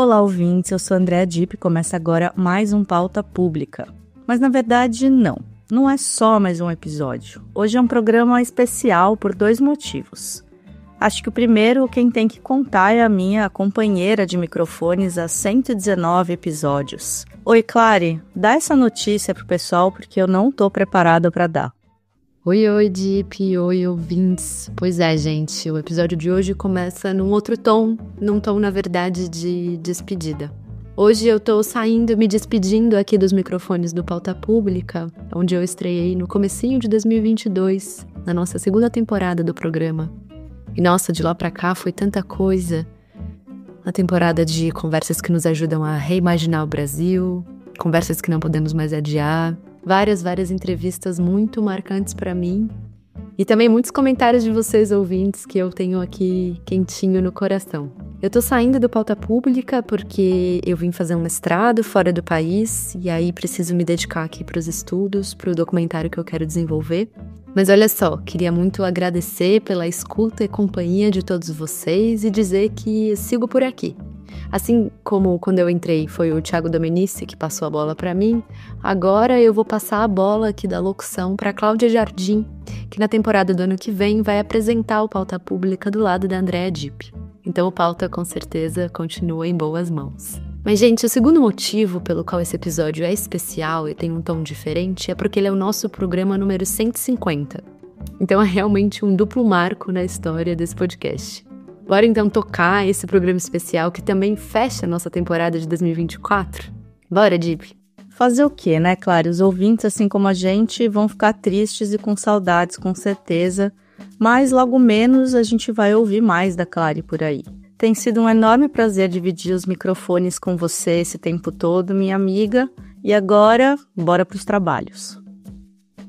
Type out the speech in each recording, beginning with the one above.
Olá, ouvintes, eu sou Andréa Dipp e começa agora mais um Pauta Pública. Mas na verdade não é só mais um episódio. Hoje é um programa especial por 2 motivos. Acho que o primeiro, quem tem que contar é a minha companheira de microfones há 119 episódios. Oi, Clary, dá essa notícia pro pessoal porque eu não tô preparada para dar. Oi, Dipp, oi, ouvintes. Pois é, gente, o episódio de hoje começa num outro tom, na verdade, de despedida. Hoje eu tô me despedindo aqui dos microfones do Pauta Pública, onde eu estreiei no comecinho de 2022, na nossa segunda temporada do programa. E nossa, de lá pra cá foi tanta coisa. Uma temporada de conversas que nos ajudam a reimaginar o Brasil, conversas que não podemos mais adiar, várias entrevistas muito marcantes pra mim e também muitos comentários de vocês, ouvintes, que eu tenho aqui quentinho no coração. Eu tô saindo do Pauta Pública porque eu vim fazer um mestrado fora do país e aí preciso me dedicar aqui pros estudos, pro documentário que eu quero desenvolver. Mas olha só, queria muito agradecer pela escuta e companhia de todos vocês e dizer que sigo por aqui. Assim como quando eu entrei foi o Thiago Domenici que passou a bola para mim, agora eu vou passar a bola aqui da locução para Cláudia Jardim, que na temporada do ano que vem vai apresentar o Pauta Pública do lado da Andréa Dipp. Então o Pauta com certeza continua em boas mãos. Mas, gente, o segundo motivo pelo qual esse episódio é especial e tem um tom diferente é porque ele é o nosso programa número 150. Então é realmente um duplo marco na história desse podcast. Bora então tocar esse programa especial que também fecha a nossa temporada de 2024? Bora, Dipp! Fazer o quê, né, Clary? Os ouvintes, assim como a gente, vão ficar tristes e com saudades, com certeza. Mas logo menos a gente vai ouvir mais da Clary por aí. Tem sido um enorme prazer dividir os microfones com você esse tempo todo, minha amiga. E agora, bora pros trabalhos.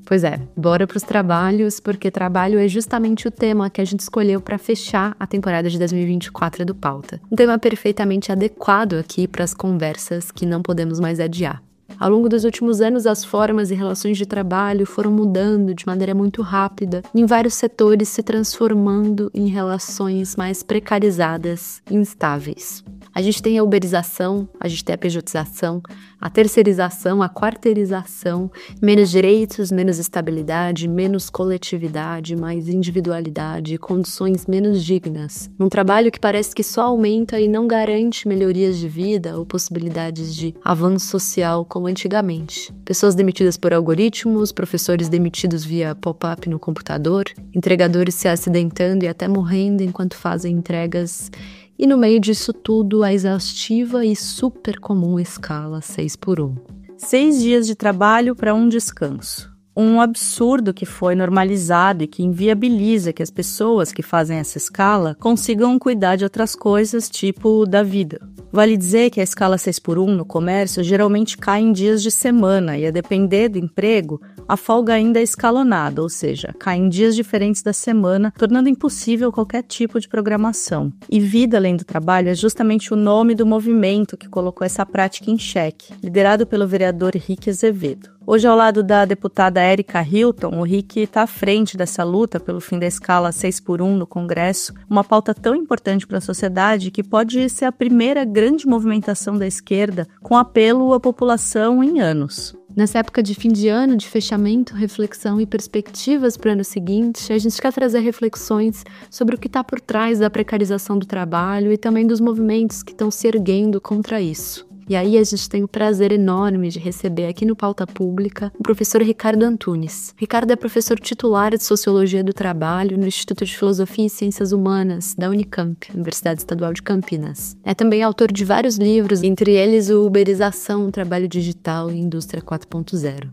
Pois é, bora pros trabalhos, porque trabalho é justamente o tema que a gente escolheu para fechar a temporada de 2024 do Pauta. Um tema perfeitamente adequado aqui para as conversas que não podemos mais adiar. Ao longo dos últimos anos, as formas e relações de trabalho foram mudando de maneira muito rápida, em vários setores se transformando em relações mais precarizadas e instáveis. A gente tem a uberização, a gente tem a pejotização, a terceirização, a quarteirização, menos direitos, menos estabilidade, menos coletividade, mais individualidade, condições menos dignas. Um trabalho que parece que só aumenta e não garante melhorias de vida ou possibilidades de avanço social como antigamente. Pessoas demitidas por algoritmos, professores demitidos via pop-up no computador, entregadores se acidentando e até morrendo enquanto fazem entregas. E no meio disso tudo, a exaustiva e super comum escala 6x1. 6 dias de trabalho para um descanso. Um absurdo que foi normalizado e que inviabiliza que as pessoas que fazem essa escala consigam cuidar de outras coisas, tipo da vida. Vale dizer que a escala 6x1 no comércio geralmente cai em dias de semana e, a depender do emprego, a folga ainda é escalonada, ou seja, cai em dias diferentes da semana, tornando impossível qualquer tipo de programação. E vida além do trabalho é justamente o nome do movimento que colocou essa prática em xeque, liderado pelo vereador Rick Azevedo. Hoje, ao lado da deputada Erika Hilton, o Rick está à frente dessa luta pelo fim da escala 6x1 no Congresso, uma pauta tão importante para a sociedade que pode ser a primeira grande movimentação da esquerda com apelo à população em anos. Nessa época de fim de ano, de fechamento, reflexão e perspectivas para o ano seguinte, a gente quer trazer reflexões sobre o que está por trás da precarização do trabalho e também dos movimentos que estão se erguendo contra isso. E aí a gente tem o prazer enorme de receber aqui no Pauta Pública o professor Ricardo Antunes. Ricardo é professor titular de Sociologia do Trabalho no Instituto de Filosofia e Ciências Humanas da Unicamp, Universidade Estadual de Campinas. É também autor de vários livros, entre eles o Uberização, Trabalho Digital e Indústria 4.0.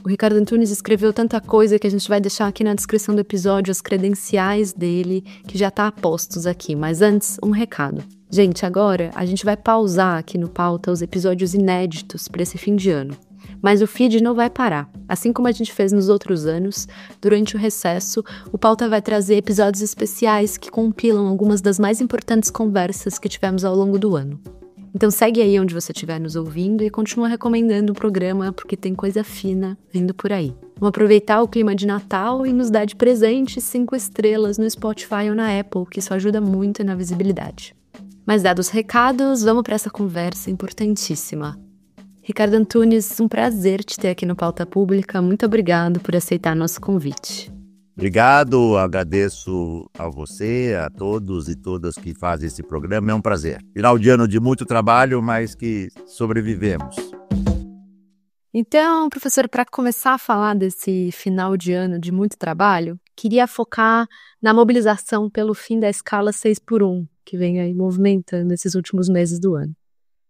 O Ricardo Antunes escreveu tanta coisa que a gente vai deixar aqui na descrição do episódio as credenciais dele, que já tá a postos aqui. Mas antes, um recado. Gente, agora a gente vai pausar aqui no Pauta os episódios inéditos para esse fim de ano. Mas o feed não vai parar. Assim como a gente fez nos outros anos, durante o recesso, o Pauta vai trazer episódios especiais que compilam algumas das mais importantes conversas que tivemos ao longo do ano. Então segue aí onde você estiver nos ouvindo e continua recomendando o programa, porque tem coisa fina vindo por aí. Vamos aproveitar o clima de Natal e nos dar de presente 5 estrelas no Spotify ou na Apple, que isso ajuda muito na visibilidade. Mas dados os recados, vamos para essa conversa importantíssima. Ricardo Antunes, um prazer te ter aqui no Pauta Pública. Muito obrigado por aceitar nosso convite. Obrigado, agradeço a você, a todos e todas que fazem esse programa. É um prazer. Final de ano de muito trabalho, mas que sobrevivemos. Então, professor, para começar a falar desse final de ano de muito trabalho, queria focar na mobilização pelo fim da escala 6x1, que vem aí movimentando esses últimos meses do ano.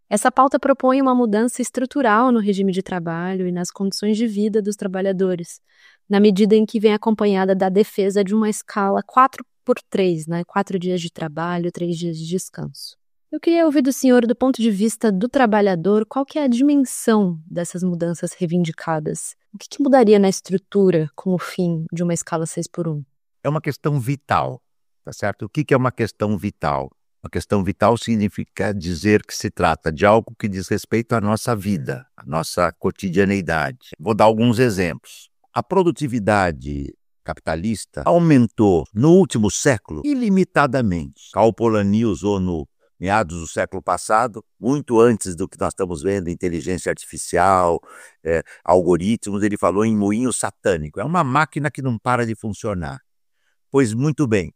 Essa pauta propõe uma mudança estrutural no regime de trabalho e nas condições de vida dos trabalhadores, na medida em que vem acompanhada da defesa de uma escala 4x3, né? 4 dias de trabalho, 3 dias de descanso. Eu queria ouvir do senhor, do ponto de vista do trabalhador, qual que é a dimensão dessas mudanças reivindicadas? O que mudaria na estrutura com o fim de uma escala 6x1? É uma questão vital, tá certo? O que é uma questão vital? Uma questão vital significa dizer que se trata de algo que diz respeito à nossa vida, à nossa cotidianeidade. Vou dar alguns exemplos. A produtividade capitalista aumentou no último século ilimitadamente. Karl Polanyi usou no meados do século passado, muito antes do que nós estamos vendo, inteligência artificial, algoritmos, ele falou em moinho satânico. É uma máquina que não para de funcionar. Pois muito bem,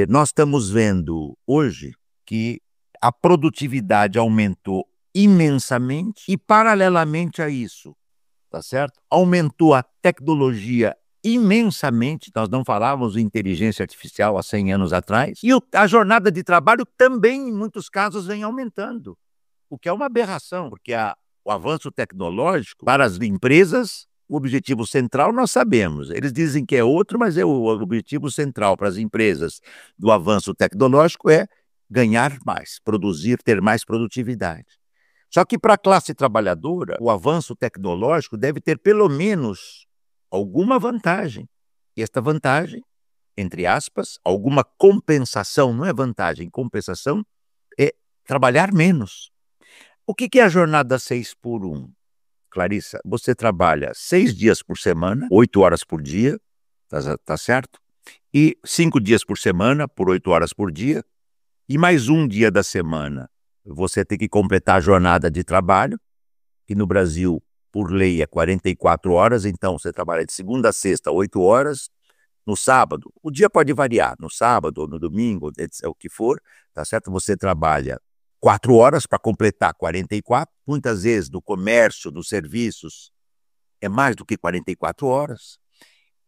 nós estamos vendo hoje que a produtividade aumentou imensamente e, paralelamente a isso, tá certo? Aumentou a tecnologia imensamente, nós não falávamos de inteligência artificial há 100 anos atrás, e a jornada de trabalho também, em muitos casos, vem aumentando, o que é uma aberração, porque o avanço tecnológico, para as empresas, o objetivo central nós sabemos, eles dizem que é outro, mas o objetivo central para as empresas do avanço tecnológico é ganhar mais, produzir, ter mais produtividade. Só que para a classe trabalhadora, o avanço tecnológico deve ter pelo menos alguma vantagem. E esta vantagem, entre aspas, alguma compensação, não é vantagem, compensação é trabalhar menos. O que é a jornada 6x1? Clarissa, você trabalha 6 dias por semana, 8 horas por dia, tá certo? E 5 dias por semana, por 8 horas por dia, e mais um dia da semana você tem que completar a jornada de trabalho, que no Brasil, por lei, é 44 horas, então você trabalha de segunda a sexta, 8 horas, no sábado, o dia pode variar, no sábado ou no domingo, é o que for, tá certo? Você trabalha 4 horas para completar 44, muitas vezes no comércio, nos serviços, é mais do que 44 horas,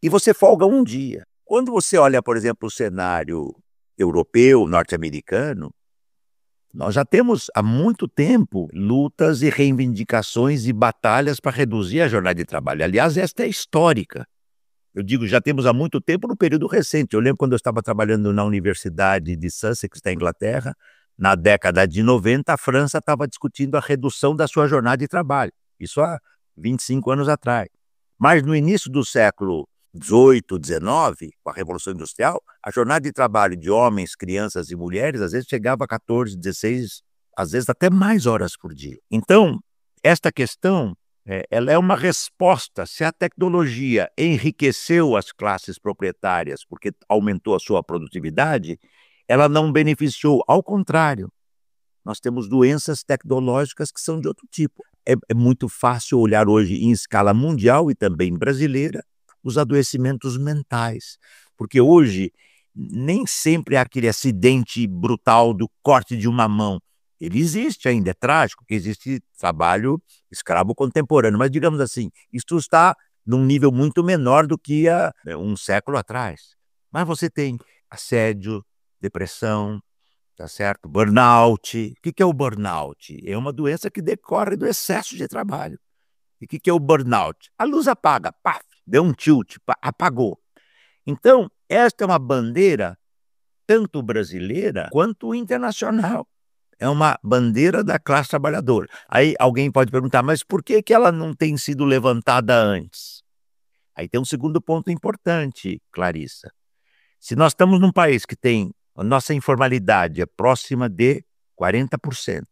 e você folga um dia. Quando você olha, por exemplo, o cenário europeu, norte-americano, nós já temos há muito tempo lutas e reivindicações e batalhas para reduzir a jornada de trabalho. Aliás, esta é histórica. Eu digo, já temos há muito tempo no período recente. Eu lembro quando eu estava trabalhando na Universidade de Sussex, da Inglaterra, na década de 90, a França estava discutindo a redução da sua jornada de trabalho. Isso há 25 anos atrás. Mas no início do século 18, 19, com a Revolução Industrial, a jornada de trabalho de homens, crianças e mulheres, às vezes chegava a 14, 16, às vezes até mais horas por dia. Então, esta questão, ela é uma resposta. Se a tecnologia enriqueceu as classes proprietárias porque aumentou a sua produtividade, ela não beneficiou. Ao contrário, nós temos doenças tecnológicas que são de outro tipo. É muito fácil olhar hoje em escala mundial e também brasileira os adoecimentos mentais, porque hoje nem sempre é aquele acidente brutal do corte de uma mão. Ele existe ainda, é trágico, que existe trabalho escravo contemporâneo, mas digamos assim, isto está num nível muito menor do que há um século atrás. Mas você tem assédio, depressão, tá certo? Burnout. O que é o burnout? É uma doença que decorre do excesso de trabalho. E o que é o burnout? A luz apaga, paf! Deu um tilt, apagou. Então, esta é uma bandeira tanto brasileira quanto internacional. É uma bandeira da classe trabalhadora. Aí alguém pode perguntar, mas por que ela não tem sido levantada antes? Aí tem um segundo ponto importante, Clarissa. Se nós estamos num país que tem a nossa informalidade é próxima de 40%.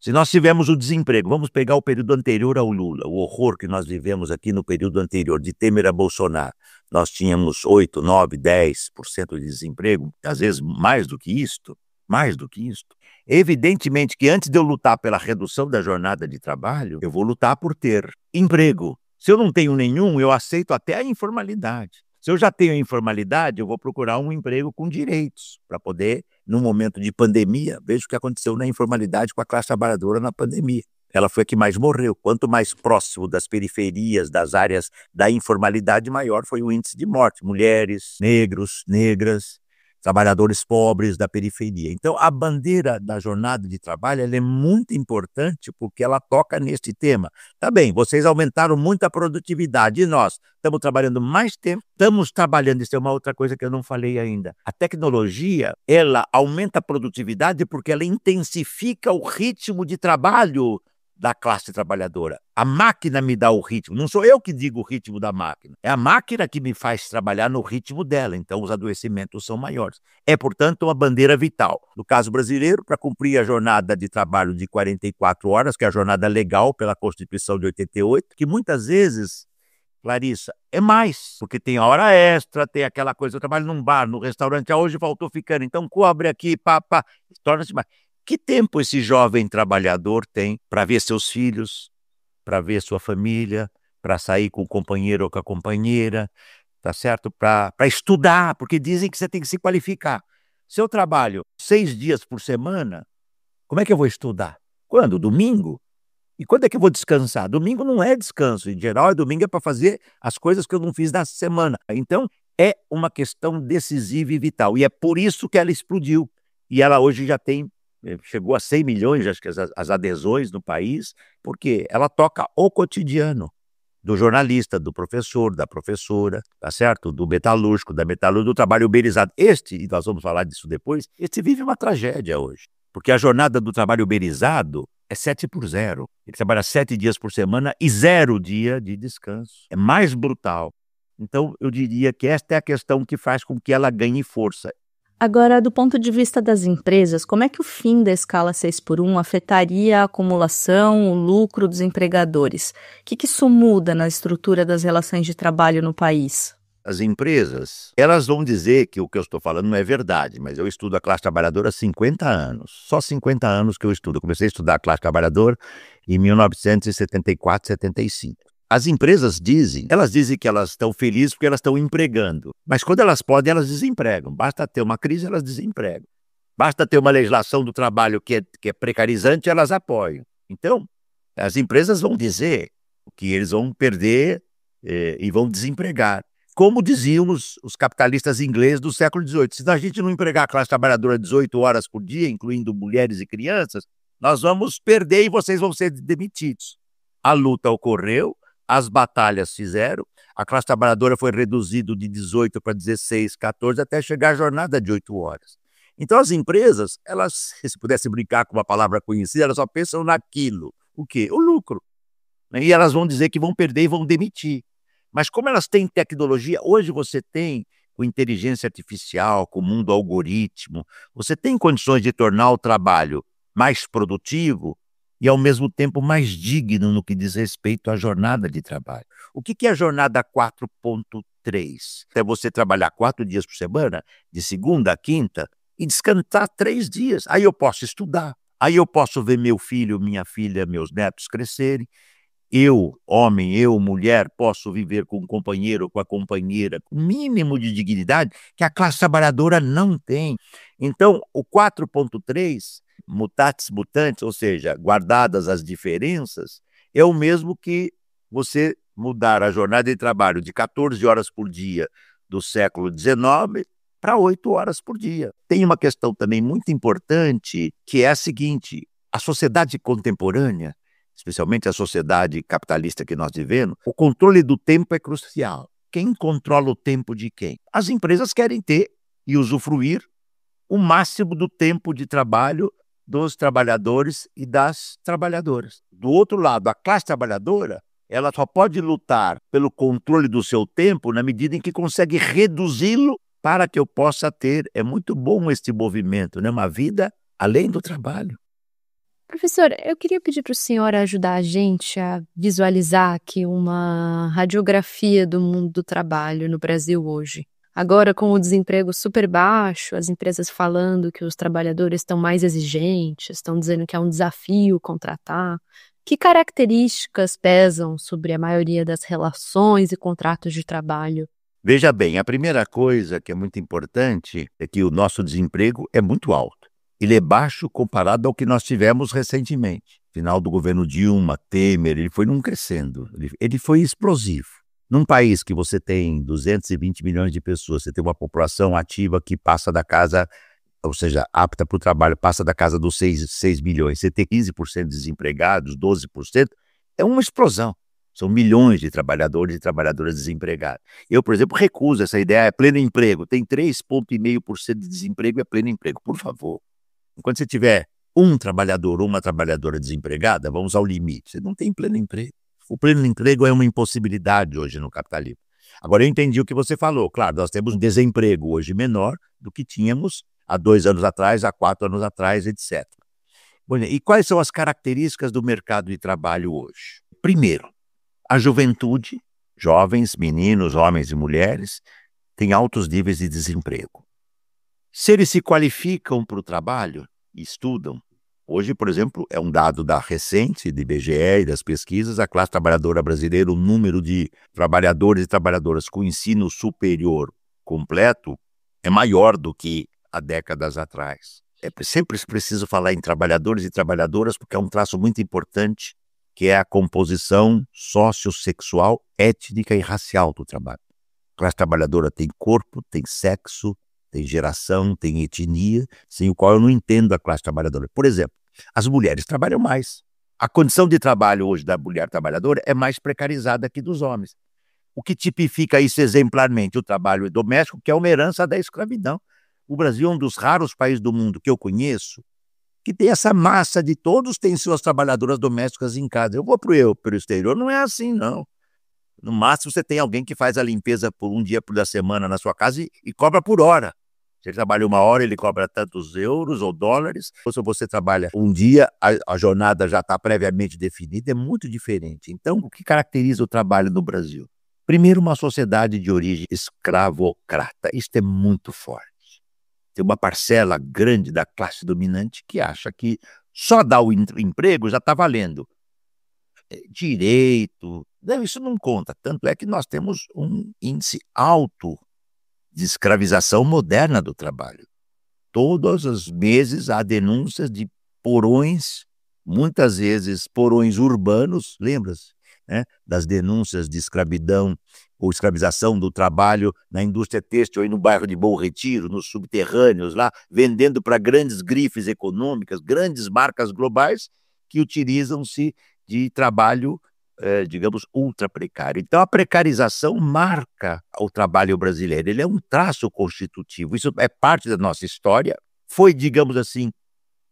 Se nós tivermos o desemprego, vamos pegar o período anterior ao Lula, o horror que nós vivemos aqui no período anterior, de Temer a Bolsonaro, nós tínhamos 8, 9, 10% de desemprego, às vezes mais do que isto. mais do que isso. Evidentemente que antes de eu lutar pela redução da jornada de trabalho, eu vou lutar por ter emprego. Se eu não tenho nenhum, eu aceito até a informalidade. Se eu já tenho a informalidade, eu vou procurar um emprego com direitos, para poder, num momento de pandemia, veja o que aconteceu na informalidade com a classe trabalhadora na pandemia. Ela foi a que mais morreu. Quanto mais próximo das periferias, das áreas da informalidade, maior foi o índice de morte. Mulheres, negros, negras, trabalhadores pobres da periferia. Então, a bandeira da jornada de trabalho ela é muito importante porque ela toca neste tema. Tá bem, vocês aumentaram muito a produtividade e nós estamos trabalhando mais tempo, estamos trabalhando, isso é uma outra coisa que eu não falei ainda. A tecnologia, ela aumenta a produtividade porque ela intensifica o ritmo de trabalho da classe trabalhadora. A máquina me dá o ritmo, não sou eu que digo o ritmo da máquina, é a máquina que me faz trabalhar no ritmo dela, então os adoecimentos são maiores. É, portanto, uma bandeira vital. No caso brasileiro, para cumprir a jornada de trabalho de 44 horas, que é a jornada legal pela Constituição de 88, que muitas vezes, Clarissa, é mais, porque tem a hora extra, tem aquela coisa, eu trabalho num bar, no restaurante, hoje faltou ficando, então cobre aqui, torna-se mais. Que tempo esse jovem trabalhador tem para ver seus filhos, para ver sua família, para sair com o companheiro ou com a companheira, tá certo? Para estudar, porque dizem que você tem que se qualificar. Se eu trabalho 6 dias por semana, como é que eu vou estudar? Quando? Domingo? E quando é que eu vou descansar? Domingo não é descanso, em geral, domingo é para fazer as coisas que eu não fiz na semana. Então, é uma questão decisiva e vital. E é por isso que ela explodiu. E ela hoje já chegou a 100 milhões, acho que as adesões no país, porque ela toca o cotidiano do jornalista, do professor, da professora, tá certo? Do metalúrgico, da metalúrgica, do trabalho uberizado. E nós vamos falar disso depois, vive uma tragédia hoje, porque a jornada do trabalho uberizado é 7x0. Ele trabalha 7 dias por semana e 0 dia de descanso. É mais brutal. Então, eu diria que esta é a questão que faz com que ela ganhe força. Agora, do ponto de vista das empresas, como é que o fim da escala 6x1 afetaria a acumulação, o lucro dos empregadores? O que isso muda na estrutura das relações de trabalho no país? As empresas, elas vão dizer que o que eu estou falando não é verdade, mas eu estudo a classe trabalhadora há 50 anos. Só 50 anos que eu estudo. Eu comecei a estudar a classe trabalhadora em 1974, 75. As empresas elas dizem que elas estão felizes porque elas estão empregando. Mas quando elas podem, elas desempregam. Basta ter uma crise, elas desempregam. Basta ter uma legislação do trabalho que é precarizante, elas apoiam. Então, as empresas vão dizer que eles vão perder e vão desempregar. Como diziam os capitalistas ingleses do século XVIII. Se a gente não empregar a classe trabalhadora 18 horas por dia, incluindo mulheres e crianças, nós vamos perder e vocês vão ser demitidos. A luta ocorreu, as batalhas fizeram, a classe trabalhadora foi reduzida de 18 para 16, 14, até chegar à jornada de 8 horas. Então as empresas, elas, se pudesse brincar com uma palavra conhecida, elas só pensam naquilo. O quê? O lucro. E elas vão dizer que vão perder e vão demitir. Mas como elas têm tecnologia, hoje você tem, com inteligência artificial, com o mundo algoritmo, você tem condições de tornar o trabalho mais produtivo e, ao mesmo tempo, mais digno no que diz respeito à jornada de trabalho. O que é a jornada 4.3? É você trabalhar 4 dias por semana, de segunda a quinta, e descansar 3 dias. Aí eu posso estudar, aí eu posso ver meu filho, minha filha, meus netos crescerem. Eu, homem, eu, mulher, posso viver com um companheiro ou com a companheira, com o mínimo de dignidade que a classe trabalhadora não tem. Então, o 4.3, mutatis mutandis, ou seja, guardadas as diferenças, é o mesmo que você mudar a jornada de trabalho de 14 horas por dia do século XIX para 8 horas por dia. Tem uma questão também muito importante, que é a seguinte: a sociedade contemporânea, especialmente a sociedade capitalista que nós vivemos, o controle do tempo é crucial. Quem controla o tempo de quem? As empresas querem ter e usufruir o máximo do tempo de trabalho dos trabalhadores e das trabalhadoras. Do outro lado, a classe trabalhadora, ela só pode lutar pelo controle do seu tempo na medida em que consegue reduzi-lo para que eu possa ter. É muito bom este movimento, né? Uma vida além do trabalho. Professor, eu queria pedir para o senhor ajudar a gente a visualizar aqui uma radiografia do mundo do trabalho no Brasil hoje. Agora, com o desemprego super baixo, as empresas falando que os trabalhadores estão mais exigentes, estão dizendo que é um desafio contratar. Que características pesam sobre a maioria das relações e contratos de trabalho? Veja bem, a primeira coisa que é muito importante é que o nosso desemprego é muito alto. Ele é baixo comparado ao que nós tivemos recentemente. Final do governo Dilma, Temer, ele foi num crescendo, ele foi explosivo. Num país que você tem 220 milhões de pessoas, você tem uma população ativa que passa da casa, ou seja, apta para o trabalho, passa da casa dos 6 milhões, você tem 15% de desempregados, 12%, é uma explosão. São milhões de trabalhadores e trabalhadoras desempregados. Eu, por exemplo, recuso essa ideia, é pleno emprego. Tem 3,5% de desemprego, é pleno emprego. Por favor, enquanto você tiver um trabalhador ou uma trabalhadora desempregada, vamos ao limite. Você não tem pleno emprego. O pleno emprego é uma impossibilidade hoje no capitalismo. Agora, eu entendi o que você falou. Claro, nós temos um desemprego hoje menor do que tínhamos há 2 anos atrás, há 4 anos atrás, etc. Bom, e quais são as características do mercado de trabalho hoje? Primeiro, a juventude, jovens, meninos, homens e mulheres, tem altos níveis de desemprego. Se eles se qualificam para o trabalho e estudam, hoje, por exemplo, é um dado da recente, do IBGE e das pesquisas, a classe trabalhadora brasileira, o número de trabalhadores e trabalhadoras com ensino superior completo é maior do que há décadas atrás. É sempre preciso falar em trabalhadores e trabalhadoras porque é um traço muito importante, que é a composição sociossexual, étnica e racial do trabalho. A classe trabalhadora tem corpo, tem sexo, tem geração, tem etnia, sem o qual eu não entendo a classe trabalhadora. Por exemplo, as mulheres trabalham mais. A condição de trabalho hoje da mulher trabalhadora é mais precarizada que dos homens. O que tipifica isso exemplarmente? O trabalho doméstico, que é uma herança da escravidão. O Brasil é um dos raros países do mundo que eu conheço que tem essa massa de todos têm suas trabalhadoras domésticas em casa. Eu vou para o exterior, não é assim, não. No máximo, você tem alguém que faz a limpeza por um dia da semana na sua casa e cobra por hora. Se ele trabalha 1 hora, ele cobra tantos euros ou dólares. Ou se você trabalha um dia, a jornada já está previamente definida, é muito diferente. Então, o que caracteriza o trabalho no Brasil? Primeiro, uma sociedade de origem escravocrata. Isso é muito forte. Tem uma parcela grande da classe dominante que acha que só dar o emprego já está valendo. Direito, não, isso não conta. Tanto é que nós temos um índice alto de escravização moderna do trabalho. Todos os meses há denúncias de porões, muitas vezes porões urbanos, lembra-se, né, das denúncias de escravidão ou escravização do trabalho na indústria têxtil aí no bairro de Bom Retiro, nos subterrâneos lá, vendendo para grandes grifes econômicas, grandes marcas globais que utilizam-se de trabalho, digamos, ultra precário. Então, a precarização marca o trabalho brasileiro, ele é um traço constitutivo, isso é parte da nossa história. Foi, digamos assim,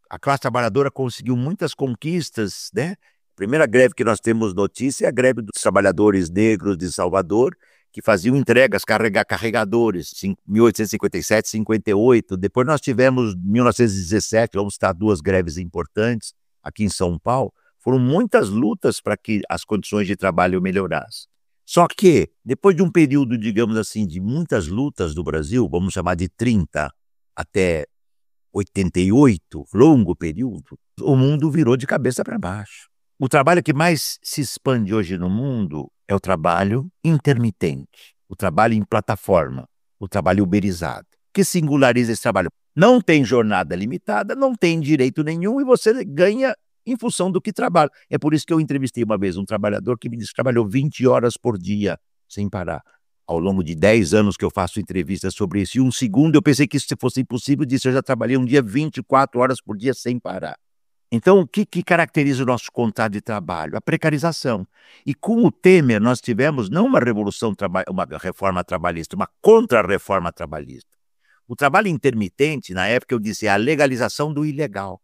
a classe trabalhadora conseguiu muitas conquistas, né? A primeira greve que nós temos notícia é a greve dos trabalhadores negros de Salvador, que faziam entregas, carregadores, em 1857, 58. Depois nós tivemos, em 1917, vamos citar 2 greves importantes aqui em São Paulo. Foram muitas lutas para que as condições de trabalho melhorassem. Só que, depois de um período, digamos assim, de muitas lutas do Brasil, vamos chamar de 30 até 88, longo período, o mundo virou de cabeça para baixo. O trabalho que mais se expande hoje no mundo é o trabalho intermitente, o trabalho em plataforma, o trabalho uberizado. O que singulariza esse trabalho? Não tem jornada limitada, não tem direito nenhum e você ganha em função do que trabalha. É por isso que eu entrevistei uma vez um trabalhador que me disse que trabalhou 20 horas por dia, sem parar. Ao longo de 10 anos que eu faço entrevistas sobre isso, e um segundo eu pensei que isso fosse impossível, disse eu já trabalhei um dia 24 horas por dia sem parar. Então, o que caracteriza o nosso contrato de trabalho? A precarização. E com o Temer nós tivemos não uma uma reforma trabalhista, uma contra-reforma trabalhista. O trabalho intermitente, na época eu disse, é a legalização do ilegal.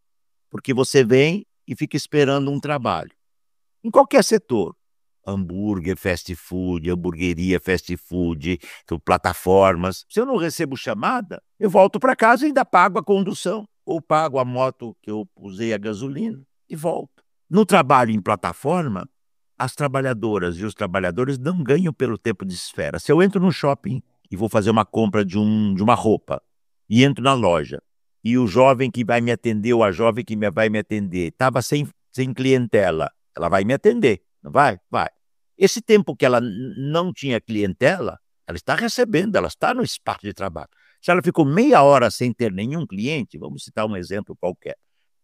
Porque você vem e fica esperando um trabalho. Em qualquer setor. Hambúrguer, fast food, hamburgueria, fast food, plataformas. Se eu não recebo chamada, eu volto para casa e ainda pago a condução. Ou pago a moto que eu usei a gasolina e volto. No trabalho em plataforma, as trabalhadoras e os trabalhadores não ganham pelo tempo de espera. Se eu entro no shopping e vou fazer uma compra de uma roupa e entro na loja e o jovem que vai me atender ou a jovem que vai me atender estava sem clientela, ela vai me atender, não vai? Vai. Esse tempo que ela não tinha clientela, ela está recebendo, ela está no espaço de trabalho. Se ela ficou meia hora sem ter nenhum cliente, vamos citar um exemplo qualquer,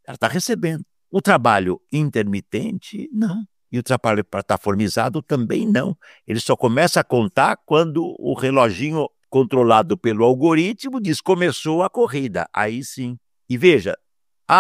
ela está recebendo. O trabalho intermitente, não. E o trabalho plataformizado também não. Ele só começa a contar quando o reloginho controlado pelo algoritmo diz começou a corrida. Aí sim. E veja,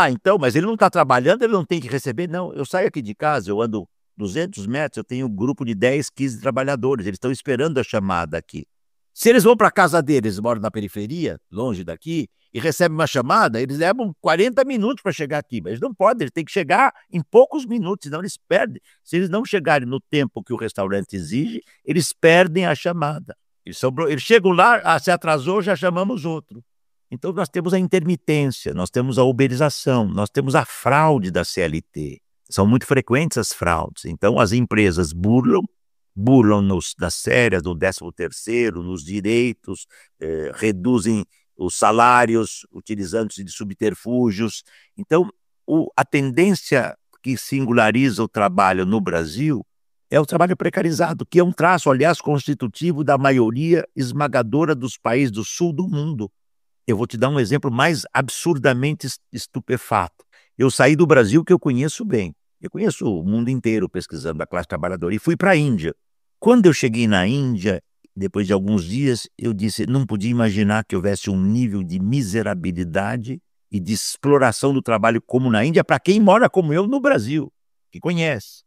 então, mas ele não está trabalhando, ele não tem que receber? Não, eu saio aqui de casa, eu ando 200 metros, eu tenho um grupo de 10, 15 trabalhadores, eles estão esperando a chamada aqui. Se eles vão para a casa deles, moram na periferia, longe daqui, e recebem uma chamada, eles levam 40 minutos para chegar aqui, mas eles não podem, eles têm que chegar em poucos minutos, senão eles perdem. Se eles não chegarem no tempo que o restaurante exige, eles perdem a chamada. Eles chegam lá, se atrasou, já chamamos outro. Então nós temos a intermitência, nós temos a uberização, nós temos a fraude da CLT. São muito frequentes as fraudes. Então as empresas burlam das férias, do 13º, nos direitos, reduzem os salários utilizando-se de subterfúgios. Então, a tendência que singulariza o trabalho no Brasil é o trabalho precarizado, que é um traço, aliás, constitutivo da maioria esmagadora dos países do sul do mundo. Eu vou te dar um exemplo mais absurdamente estupefato. Eu saí do Brasil, que eu conheço bem. Eu conheço o mundo inteiro pesquisando a classe trabalhadora e fui para a Índia. Quando eu cheguei na Índia, depois de alguns dias, eu disse, não podia imaginar que houvesse um nível de miserabilidade e de exploração do trabalho como na Índia, para quem mora como eu no Brasil, que conhece.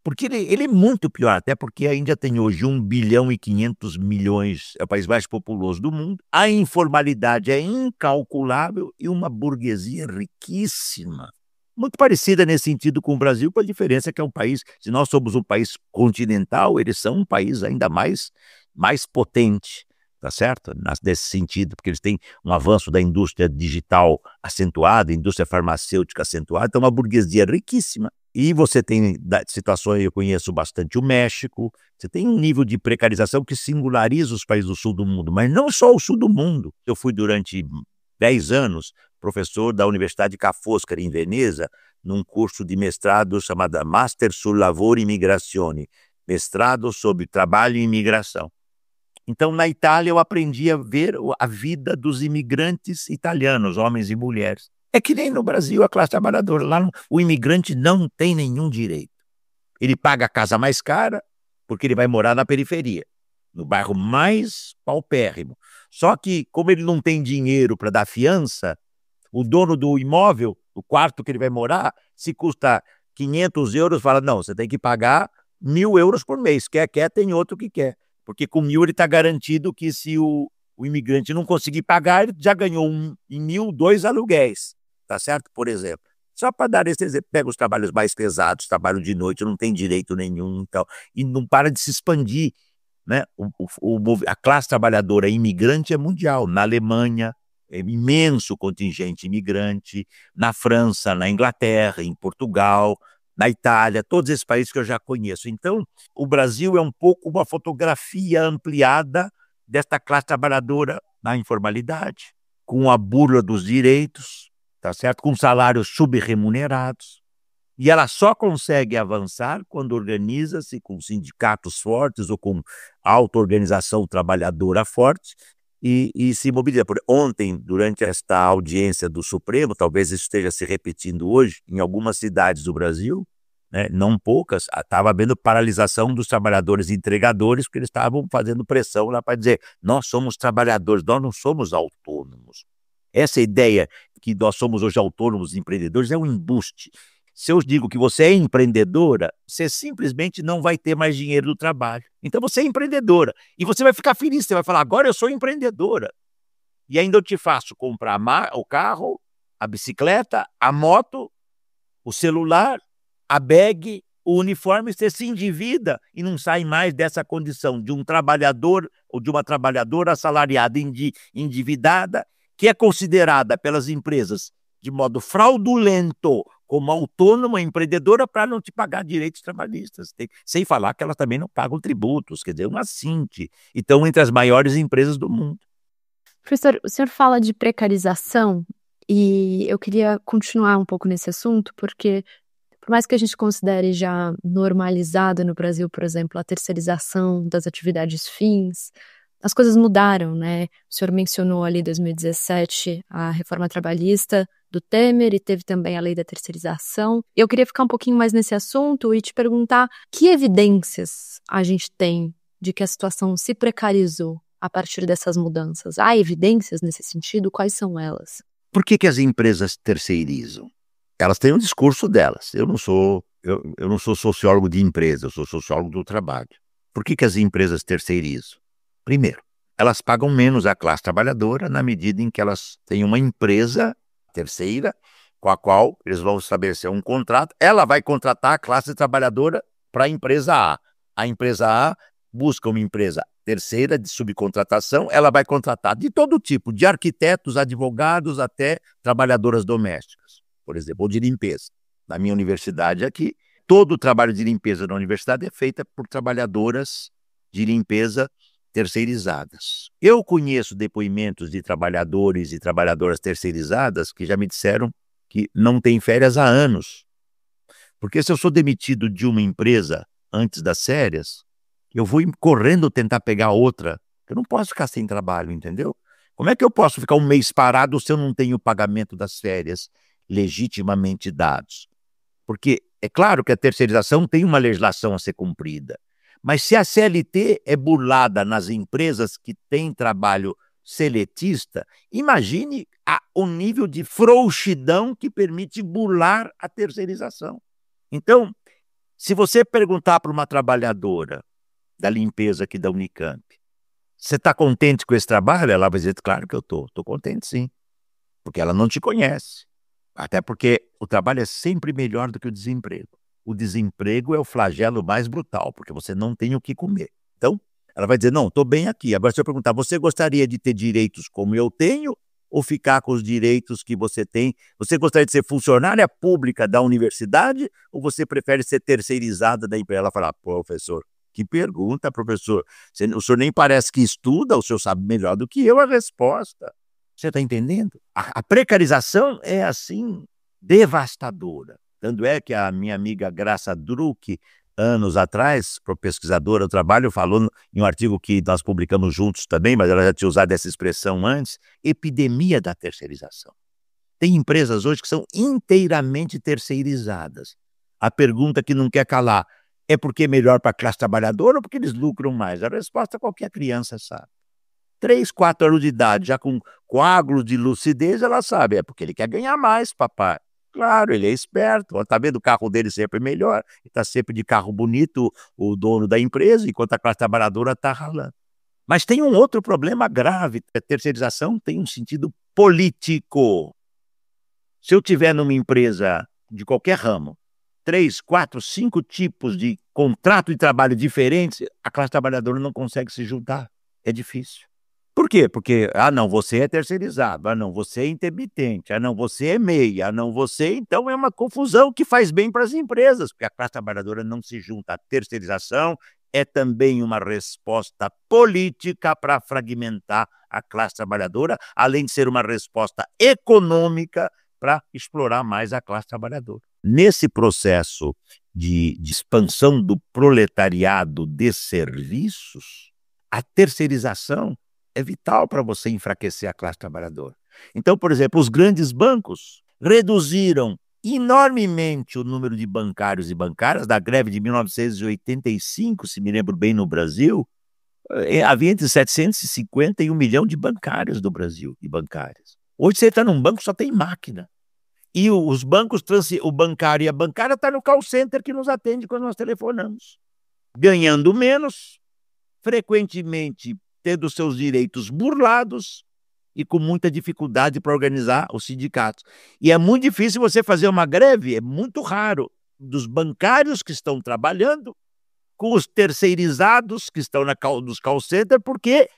Porque ele é muito pior, até porque a Índia tem hoje 1 bilhão e 500 milhões, é o país mais populoso do mundo, a informalidade é incalculável e uma burguesia riquíssima. Muito parecida nesse sentido com o Brasil, com a diferença que é um país, se nós somos um país continental, eles são um país ainda mais potente, tá certo? Nesse sentido, porque eles têm um avanço da indústria digital acentuada, indústria farmacêutica acentuada, então uma burguesia riquíssima. E você tem situações, eu conheço bastante o México, você tem um nível de precarização que singulariza os países do sul do mundo, mas não só o sul do mundo. Eu fui durante 10 anos professor da Universidade de Ca' Foscari, em Veneza, num curso de mestrado chamado Master sul Lavoro e Migrazione, mestrado sobre trabalho e imigração. Então, na Itália, eu aprendi a ver a vida dos imigrantes italianos, homens e mulheres. É que nem no Brasil, a classe trabalhadora. Lá o imigrante não tem nenhum direito. Ele paga a casa mais cara, porque ele vai morar na periferia, no bairro mais paupérrimo. Só que, como ele não tem dinheiro para dar fiança, o dono do imóvel, o quarto que ele vai morar, se custa 500 euros, fala, não, você tem que pagar 1.000 euros por mês. Quer, tem outro que quer. Porque com 1.000 ele está garantido que se o imigrante não conseguir pagar, ele já ganhou em 1.000, 2 aluguéis, tá certo? Por exemplo. Só para dar esse exemplo, pega os trabalhos mais pesados, trabalho de noite, não tem direito nenhum, então, e não para de se expandir, né? A classe trabalhadora imigrante é mundial. Na Alemanha, é imenso contingente imigrante, na França, na Inglaterra, em Portugal, na Itália, todos esses países que eu já conheço. Então, o Brasil é um pouco uma fotografia ampliada desta classe trabalhadora na informalidade, com a burla dos direitos, tá certo? Com salários subremunerados. E ela só consegue avançar quando organiza-se com sindicatos fortes ou com auto-organização trabalhadora forte, e se mobiliza. Ontem, durante esta audiência do Supremo, talvez isso esteja se repetindo hoje, em algumas cidades do Brasil, né, não poucas, estava havendo paralisação dos trabalhadores entregadores, porque eles estavam fazendo pressão lá para dizer, nós somos trabalhadores, nós não somos autônomos. Essa ideia que nós somos hoje autônomos e empreendedores é um embuste. Se eu digo que você é empreendedora, você simplesmente não vai ter mais dinheiro do trabalho. Então você é empreendedora. E você vai ficar feliz, você vai falar, agora eu sou empreendedora. E ainda eu te faço comprar o carro, a bicicleta, a moto, o celular, a bag, o uniforme, você se endivida e não sai mais dessa condição de um trabalhador ou de uma trabalhadora assalariada endividada, que é considerada pelas empresas de modo fraudulento como autônoma, empreendedora, para não te pagar direitos trabalhistas. Sem falar que elas também não pagam tributos, quer dizer, uma Cinti. E estão entre as maiores empresas do mundo. Professor, o senhor fala de precarização e eu queria continuar um pouco nesse assunto, porque por mais que a gente considere já normalizado no Brasil, por exemplo, a terceirização das atividades fins, as coisas mudaram, né? O senhor mencionou ali em 2017 a reforma trabalhista do Temer e teve também a lei da terceirização. Eu queria ficar um pouquinho mais nesse assunto e te perguntar que evidências a gente tem de que a situação se precarizou a partir dessas mudanças. Há evidências nesse sentido? Quais são elas? Por que as empresas terceirizam? Elas têm um discurso delas. Eu não sou sociólogo de empresa, eu sou sociólogo do trabalho. Por que as empresas terceirizam? Primeiro, elas pagam menos à classe trabalhadora na medida em que elas têm uma empresa terceira com a qual eles vão estabelecer um contrato. Ela vai contratar a classe trabalhadora para a empresa A. A empresa A busca uma empresa terceira de subcontratação, ela vai contratar de todo tipo, de arquitetos, advogados, até trabalhadoras domésticas, por exemplo, ou de limpeza. Na minha universidade aqui, todo o trabalho de limpeza da universidade é feito por trabalhadoras de limpeza terceirizadas. Eu conheço depoimentos de trabalhadores e trabalhadoras terceirizadas que já me disseram que não têm férias há anos. Porque se eu sou demitido de uma empresa antes das férias, eu vou correndo tentar pegar outra. Eu não posso ficar sem trabalho, entendeu? Como é que eu posso ficar um mês parado se eu não tenho o pagamento das férias legitimamente dados? Porque é claro que a terceirização tem uma legislação a ser cumprida. Mas se a CLT é burlada nas empresas que têm trabalho seletista, imagine o nível de frouxidão que permite burlar a terceirização. Então, se você perguntar para uma trabalhadora da limpeza aqui da Unicamp, você está contente com esse trabalho? Ela vai dizer, claro que eu estou contente sim, porque ela não te conhece. Até porque o trabalho é sempre melhor do que o desemprego. O desemprego é o flagelo mais brutal, porque você não tem o que comer. Então, ela vai dizer, não, estou bem aqui. Agora, se eu perguntar, você gostaria de ter direitos como eu tenho ou ficar com os direitos que você tem? Você gostaria de ser funcionária pública da universidade ou você prefere ser terceirizada da empresa? Ela fala, professor, que pergunta, professor. O senhor nem parece que estuda, o senhor sabe melhor do que eu a resposta. Você está entendendo? A precarização é, assim, devastadora. Tanto é que a minha amiga Graça Druck, anos atrás, pesquisadora do trabalho, falou em um artigo que nós publicamos juntos também, mas ela já tinha usado essa expressão antes, epidemia da terceirização. Tem empresas hoje que são inteiramente terceirizadas. A pergunta que não quer calar, é porque é melhor para a classe trabalhadora ou porque eles lucram mais? A resposta qualquer criança sabe. 3, 4 anos de idade, já com coágulos de lucidez, ela sabe, é porque ele quer ganhar mais, papai. Claro, ele é esperto, está vendo o carro dele sempre melhor, está sempre de carro bonito o dono da empresa, enquanto a classe trabalhadora está ralando. Mas tem um outro problema grave, a terceirização tem um sentido político. Se eu tiver numa empresa de qualquer ramo, 3, 4, 5 tipos de contrato de trabalho diferentes, a classe trabalhadora não consegue se juntar, é difícil. Por quê? Porque, não, você é terceirizado, não, você é intermitente, não, você é meia, não, você... Então é uma confusão que faz bem para as empresas, porque a classe trabalhadora não se junta. A terceirização é também uma resposta política para fragmentar a classe trabalhadora, além de ser uma resposta econômica para explorar mais a classe trabalhadora. Nesse processo de expansão do proletariado de serviços, a terceirização é vital para você enfraquecer a classe trabalhadora. Então, por exemplo, os grandes bancos reduziram enormemente o número de bancários e bancárias. Da greve de 1985, se me lembro bem, no Brasil, havia entre 750 e 1 milhão de bancários no Brasil e bancárias. Hoje você está num banco, só tem máquina. E os bancos, o bancário e a bancária está no call center que nos atende quando nós telefonamos. Ganhando menos, frequentemente tendo seus direitos burlados e com muita dificuldade para organizar os sindicatos. E é muito difícil você fazer uma greve, é muito raro, dos bancários que estão trabalhando com os terceirizados que estão nos call center, porque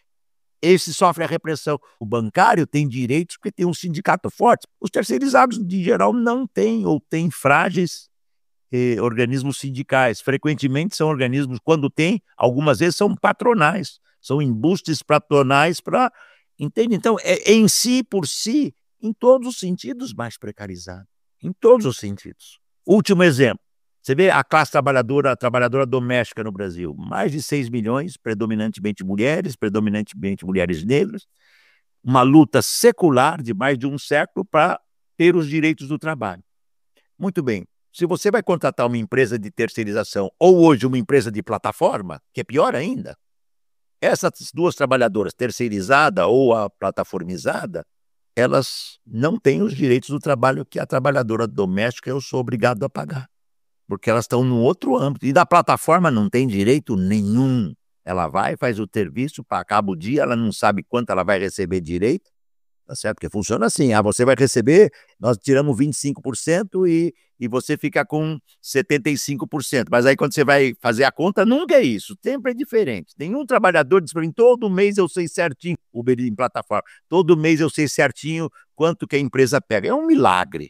esse sofre a repressão. O bancário tem direitos porque tem um sindicato forte. Os terceirizados, de geral, não têm ou têm frágeis organismos sindicais. Frequentemente são organismos, quando tem, algumas vezes são patronais, são embustes patronais para... Entende? Então, é em si, por si, em todos os sentidos mais precarizado. Em todos os sentidos. Último exemplo. Você vê a classe trabalhadora, a trabalhadora doméstica no Brasil. Mais de 6 milhões, predominantemente mulheres negras. Uma luta secular de mais de um século para ter os direitos do trabalho. Muito bem. Se você vai contratar uma empresa de terceirização ou hoje uma empresa de plataforma, que é pior ainda, essas duas trabalhadoras, terceirizada ou a plataformizada, elas não têm os direitos do trabalho que a trabalhadora doméstica eu sou obrigado a pagar. Porque elas estão num outro âmbito. E da plataforma não tem direito nenhum. Ela vai, faz o serviço, acaba o dia, ela não sabe quanto ela vai receber direito. Tá certo? Porque funciona assim, você vai receber, nós tiramos 25% e você fica com 75%. Mas aí quando você vai fazer a conta, nunca é isso, sempre é diferente. Nenhum trabalhador diz para mim, todo mês eu sei certinho, Uber em plataforma, todo mês eu sei certinho quanto que a empresa pega. É um milagre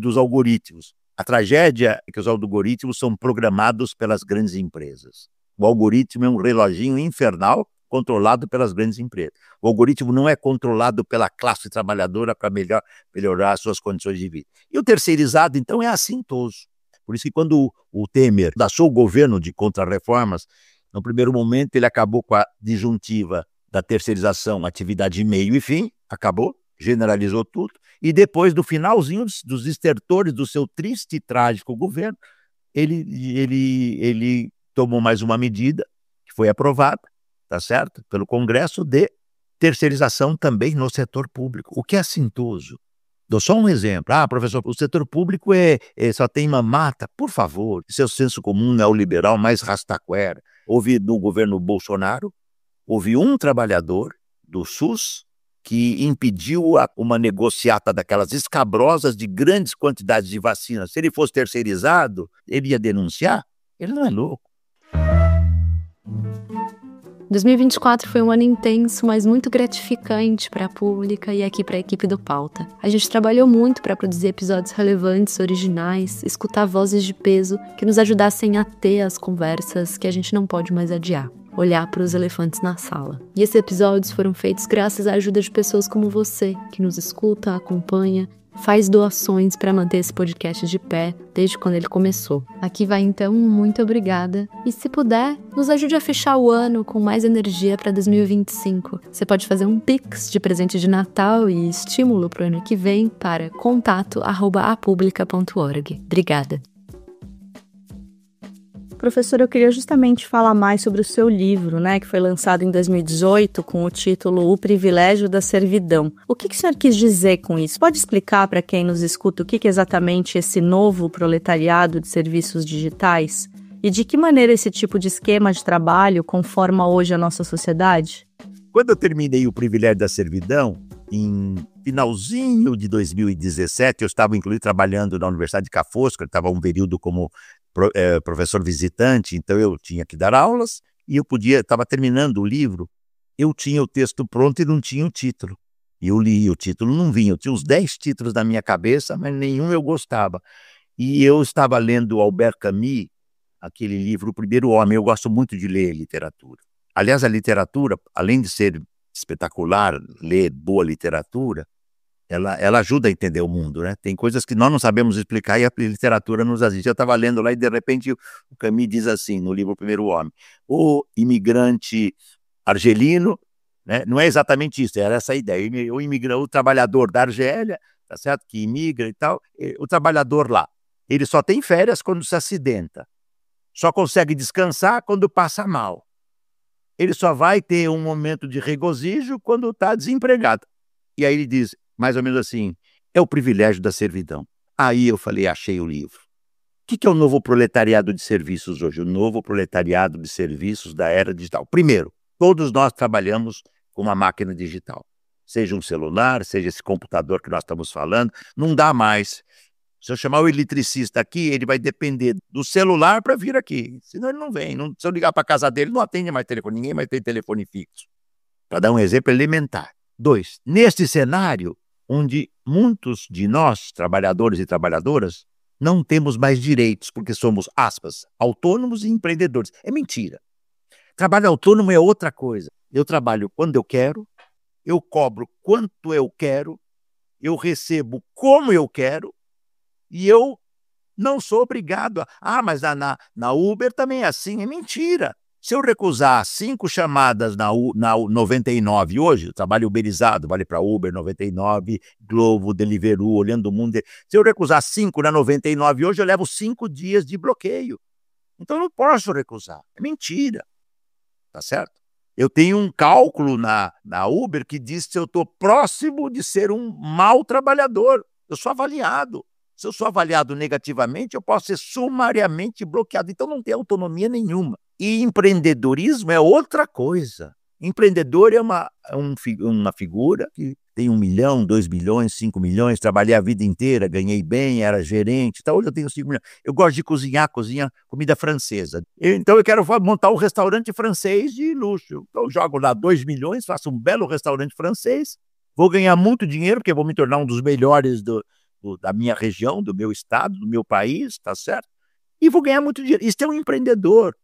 dos algoritmos. A tragédia é que os algoritmos são programados pelas grandes empresas. O algoritmo é um reloginho infernal controlado pelas grandes empresas. O algoritmo não é controlado pela classe trabalhadora para melhorar as suas condições de vida. E o terceirizado, então, é assintoso. Por isso que quando o Temer achou o governo de contrarreformas, no primeiro momento ele acabou com a disjuntiva da terceirização, atividade meio e fim, acabou, generalizou tudo, e depois, no finalzinho dos estertores do seu triste e trágico governo, ele tomou mais uma medida, que foi aprovada, tá certo? Pelo Congresso, de terceirização também no setor público, o que é assintoso. Dou só um exemplo. Professor, o setor público só tem mamata. Por favor, seu senso comum neoliberal mais rastaquera. Houve no governo Bolsonaro, houve um trabalhador do SUS que impediu uma negociata daquelas escabrosas de grandes quantidades de vacinas. Se ele fosse terceirizado, ele ia denunciar? Ele não é louco. 2024 foi um ano intenso, mas muito gratificante para a Pública e aqui para a equipe do Pauta. A gente trabalhou muito para produzir episódios relevantes, originais, escutar vozes de peso que nos ajudassem a ter as conversas que a gente não pode mais adiar. Olhar para os elefantes na sala. E esses episódios foram feitos graças à ajuda de pessoas como você, que nos escuta, acompanha, faz doações para manter esse podcast de pé desde quando ele começou. Aqui vai então, muito obrigada. E se puder, nos ajude a fechar o ano com mais energia para 2025. Você pode fazer um Pix de presente de Natal e estímulo para o ano que vem para contato@apublica.org. Obrigada. Professor, eu queria justamente falar mais sobre o seu livro, que foi lançado em 2018 com o título O Privilégio da Servidão. O que o senhor quis dizer com isso? Pode explicar para quem nos escuta o que é exatamente esse novo proletariado de serviços digitais? E de que maneira esse tipo de esquema de trabalho conforma hoje a nossa sociedade? Quando eu terminei O Privilégio da Servidão, em finalzinho de 2017, eu estava inclusive trabalhando na Universidade de Cafosca, eu estava um período como professor visitante, então eu tinha que dar aulas e estava terminando o livro, eu tinha o texto pronto e não tinha o título. E eu li, o título não vinha, eu tinha uns 10 títulos na minha cabeça, mas nenhum eu gostava. E eu estava lendo Albert Camus, aquele livro O Primeiro Homem, eu gosto muito de ler literatura. Aliás, a literatura, além de ser espetacular, ler boa literatura, ela ajuda a entender o mundo, né? Tem coisas que nós não sabemos explicar e a literatura nos ajuda. Eu estava lendo lá e, de repente, o Camus diz assim, no livro O Primeiro Homem, o imigrante argelino, né? Não é exatamente isso, era essa a ideia, o trabalhador da Argélia, tá certo? Que imigra e tal, o trabalhador lá, ele só tem férias quando se acidenta, só consegue descansar quando passa mal, ele só vai ter um momento de regozijo quando está desempregado. E aí ele diz, mais ou menos assim, é o privilégio da servidão. Aí eu falei, achei o livro. O que é o novo proletariado de serviços hoje? O novo proletariado de serviços da era digital. Primeiro, todos nós trabalhamos com uma máquina digital. Seja um celular, seja esse computador que nós estamos falando, não dá mais. Se eu chamar o eletricista aqui, ele vai depender do celular para vir aqui. Senão ele não vem. Se eu ligar para a casa dele, não atende mais telefone. Ninguém mais tem telefone fixo. para dar um exemplo elementar. 2, neste cenário, onde muitos de nós, trabalhadores e trabalhadoras, não temos mais direitos, porque somos, aspas, autônomos e empreendedores. É mentira. Trabalho autônomo é outra coisa. Eu trabalho quando eu quero, eu cobro quanto eu quero, eu recebo como eu quero, e eu não sou obrigado a... mas na Uber também é assim. É mentira. Se eu recusar 5 chamadas na 99 hoje, eu trabalho uberizado, vale para Uber, 99, Glovo, Deliveroo, Olhando o Mundo. Se eu recusar 5 na 99 hoje, eu levo 5 dias de bloqueio. Então eu não posso recusar. É mentira. Tá certo? Eu tenho um cálculo na Uber que diz que eu estou próximo de ser um mau trabalhador. Eu sou avaliado. Se eu sou avaliado negativamente, eu posso ser sumariamente bloqueado. Então não tem autonomia nenhuma. E empreendedorismo é outra coisa. Empreendedor é uma figura que tem 1 milhão, 2 milhões, 5 milhões, trabalhei a vida inteira, ganhei bem, era gerente, tá? Hoje eu tenho 5 milhões. Eu gosto de cozinhar comida francesa. Então eu quero montar um restaurante francês de luxo. Então eu jogo lá 2 milhões, faço um belo restaurante francês, vou ganhar muito dinheiro, porque vou me tornar um dos melhores da minha região, do meu estado, do meu país, tá certo? E vou ganhar muito dinheiro. Isso é um empreendedor.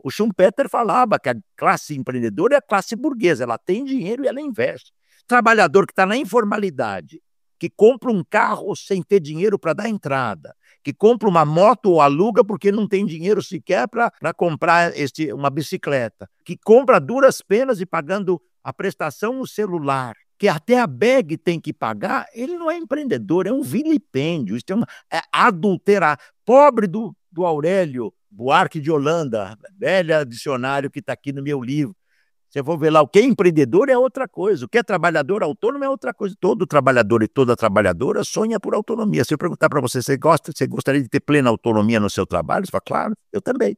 O Schumpeter falava que a classe empreendedora é a classe burguesa, ela tem dinheiro e ela investe. Trabalhador que está na informalidade, que compra um carro sem ter dinheiro para dar entrada, que compra uma moto ou aluga porque não tem dinheiro sequer para comprar uma bicicleta, que compra a duras penas e pagando a prestação no celular, que até a bag tem que pagar, ele não é empreendedor, é um vilipêndio, isso é adulterar. Pobre do Aurélio Buarque de Holanda, velho dicionário que está aqui no meu livro. Você for ver lá, o que é empreendedor é outra coisa, o que é trabalhador autônomo é outra coisa. Todo trabalhador e toda trabalhadora sonha por autonomia. Se eu perguntar para você, você gostaria de ter plena autonomia no seu trabalho? Você fala, claro, eu também.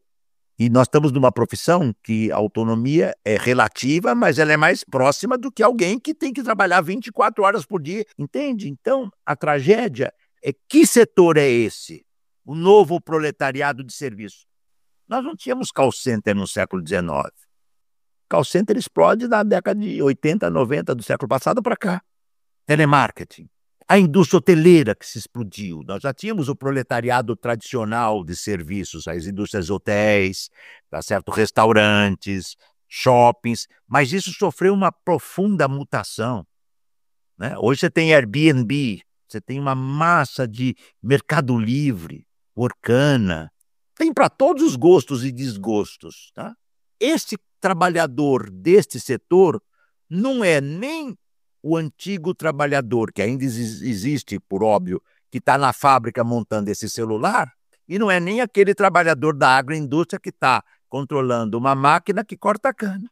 E nós estamos numa profissão que a autonomia é relativa, mas ela é mais próxima do que alguém que tem que trabalhar 24 horas por dia, entende? Então, a tragédia é que setor é esse? O novo proletariado de serviço. Nós não tínhamos call center no século XIX. Call center explode na década de 80, 90 do século passado para cá. Telemarketing. A indústria hoteleira que se explodiu. Nós já tínhamos o proletariado tradicional de serviços, as indústrias hotéis, tá certo? Restaurantes, shoppings, mas isso sofreu uma profunda mutação. Né? Hoje você tem Airbnb, você tem uma massa de Mercado Livre, Workana, tem para todos os gostos e desgostos. Tá? Este trabalhador deste setor não é nem o antigo trabalhador, que ainda existe, por óbvio, que está na fábrica montando esse celular, e não é nem aquele trabalhador da agroindústria que está controlando uma máquina que corta a cana.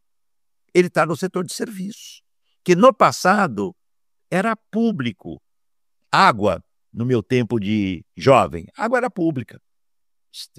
Ele está no setor de serviços, que no passado era público. Água, no meu tempo de jovem, água era pública,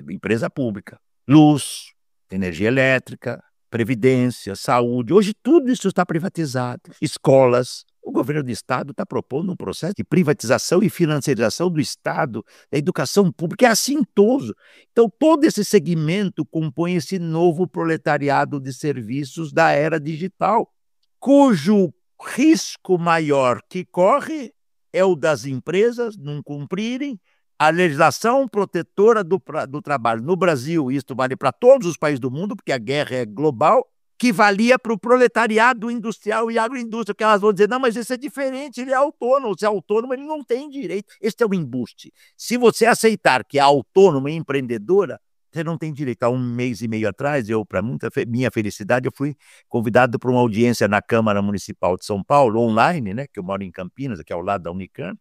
empresa pública. Luz, energia elétrica, previdência, saúde, hoje tudo isso está privatizado. Escolas, o governo do estado está propondo um processo de privatização e financiarização do estado, da educação pública, é assintoso. Então todo esse segmento compõe esse novo proletariado de serviços da era digital, cujo risco maior que corre é o das empresas não cumprirem a legislação protetora do trabalho. No Brasil, isso vale para todos os países do mundo, porque a guerra é global, que valia para o proletariado industrial e agroindústria, que elas vão dizer, não, mas isso é diferente, ele é autônomo, se é autônomo, ele não tem direito. Esse é o embuste. Se você aceitar que é autônoma e empreendedora, você não tem direito. Há 1 mês e meio atrás, para minha felicidade, eu fui convidado para uma audiência na Câmara Municipal de São Paulo, online, né, que eu moro em Campinas, aqui ao lado da Unicamp.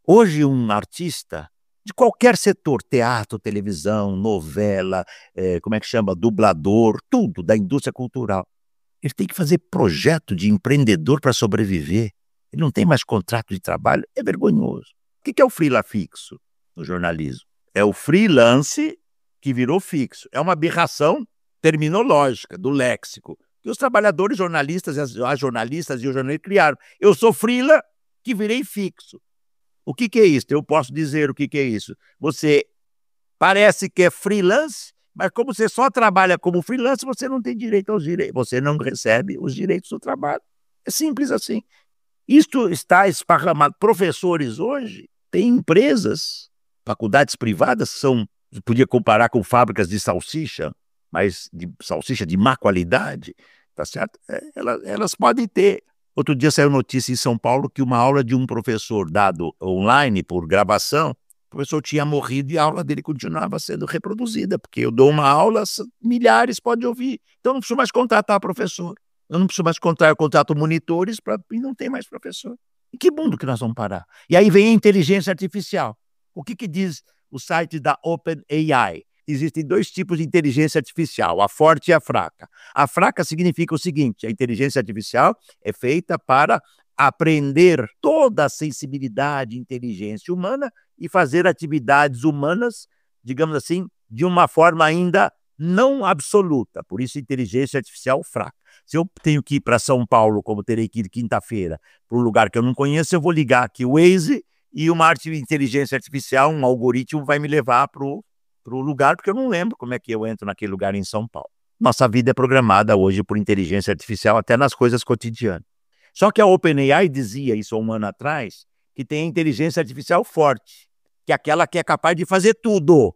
Hoje, um artista de qualquer setor, teatro, televisão, novela, dublador, tudo, da indústria cultural, ele tem que fazer projeto de empreendedor para sobreviver. Ele não tem mais contrato de trabalho, é vergonhoso. O que é o freela fixo no jornalismo? É o freelance que virou fixo. É uma aberração terminológica do léxico que os trabalhadores jornalistas, as jornalistas e os jornalistas criaram. Eu sou freela que virei fixo. O que é isso? Eu posso dizer o que é isso. Você parece que é freelance Mas como você só trabalha como freelancer, você não tem direito aos direitos, você não recebe os direitos do trabalho. É simples assim. Isto está esparramado. Professores hoje têm empresas, faculdades privadas, podia comparar com fábricas de salsicha, mas de salsicha de má qualidade, tá certo? Elas podem ter. Outro dia saiu notícia em São Paulo que uma aula de um professor dado online por gravação, o professor tinha morrido e a aula dele continuava sendo reproduzida, porque eu dou uma aula, milhares podem ouvir. Então não preciso mais contratar professor. Eu não preciso mais eu contrato monitores e não tem mais professor. Em que mundo que nós vamos parar? E aí vem a inteligência artificial. O que diz o site da OpenAI? Existem 2 tipos de inteligência artificial, a forte e a fraca. A fraca significa o seguinte: a inteligência artificial é feita para aprender toda a sensibilidade e inteligência humana e fazer atividades humanas, digamos assim, de uma forma ainda não absoluta. Por isso, inteligência artificial fraca. Se eu tenho que ir para São Paulo, como terei que ir quinta-feira, para um lugar que eu não conheço, eu vou ligar aqui o Waze e uma inteligência artificial, um algoritmo, vai me levar para o lugar, porque eu não lembro como é que eu entro naquele lugar em São Paulo. Nossa vida é programada hoje por inteligência artificial, até nas coisas cotidianas. Só que a OpenAI dizia isso há um ano atrás, que tem a inteligência artificial forte, que é aquela que é capaz de fazer tudo.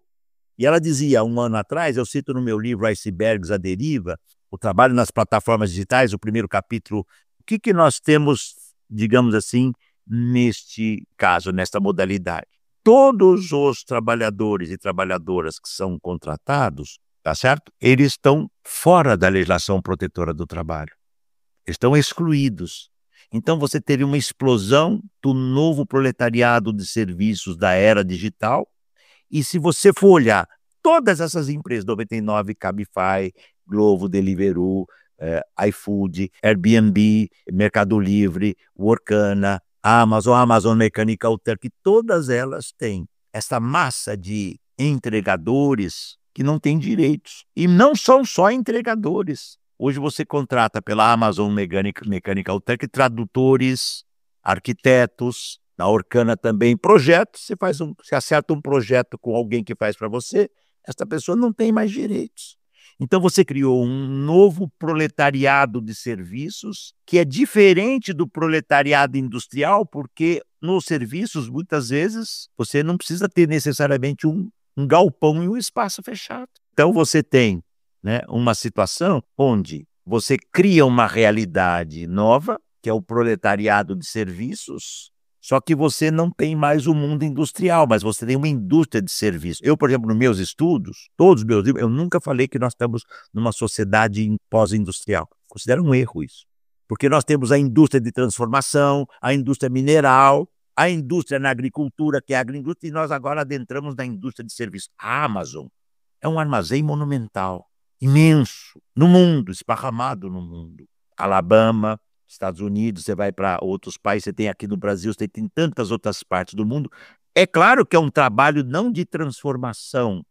E ela dizia, um ano atrás, eu cito no meu livro Icebergs, a Deriva, o trabalho nas plataformas digitais, o primeiro capítulo, o que nós temos, digamos assim, neste caso, nesta modalidade? Todos os trabalhadores e trabalhadoras que são contratados, tá certo? Eles estão fora da legislação protetora do trabalho. Estão excluídos. Então você teria uma explosão do novo proletariado de serviços da era digital. E se você for olhar todas essas empresas, 99, Cabify, Glovo, Deliveroo, iFood, Airbnb, Mercado Livre, Workana, Amazon Mechanical Turk, todas elas têm essa massa de entregadores que não têm direitos. E não são só entregadores. Hoje você contrata pela Amazon Mechanical Turk tradutores, arquitetos, na Workana também, projetos. Você acerta um projeto com alguém que faz para você, essa pessoa não tem mais direitos. Então você criou um novo proletariado de serviços que é diferente do proletariado industrial, porque nos serviços, muitas vezes, você não precisa ter necessariamente um galpão e um espaço fechado. Então você tem, né, uma situação onde você cria uma realidade nova, que é o proletariado de serviços, só que você não tem mais o mundo industrial, mas você tem uma indústria de serviços. Eu, por exemplo, nos meus estudos, todos os meus livros, eu nunca falei que nós estamos numa sociedade pós-industrial. Considero um erro isso. Porque nós temos a indústria de transformação, a indústria mineral, a indústria na agricultura, que é a agroindústria, e nós agora adentramos na indústria de serviços. A Amazon é um armazém monumental, imenso, no mundo, esparramado no mundo. Alabama, Estados Unidos, você vai para outros países, você tem aqui no Brasil, você tem tantas outras partes do mundo. É claro que é um trabalho não de transformação,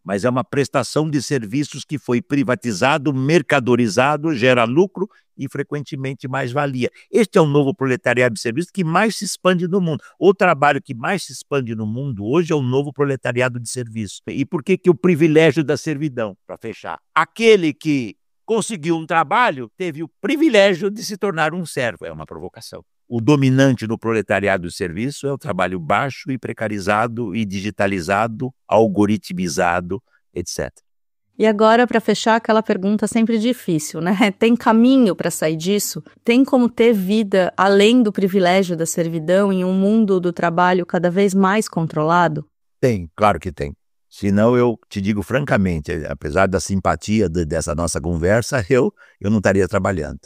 mas é uma prestação de serviços que foi privatizado, mercadorizado, gera lucro e frequentemente mais-valia. Este é o novo proletariado de serviços que mais se expande no mundo. O trabalho que mais se expande no mundo hoje é o novo proletariado de serviços. E por que o privilégio da servidão? Para fechar, aquele que conseguiu um trabalho, teve o privilégio de se tornar um servo. É uma provocação. O dominante no proletariado de serviço é o trabalho baixo e precarizado e digitalizado, algoritmizado, etc. E agora, para fechar, aquela pergunta sempre difícil, né? Tem caminho para sair disso? Tem como ter vida além do privilégio da servidão em um mundo do trabalho cada vez mais controlado? Tem, claro que tem. Senão, eu te digo francamente, apesar da simpatia dessa nossa conversa, eu não estaria trabalhando.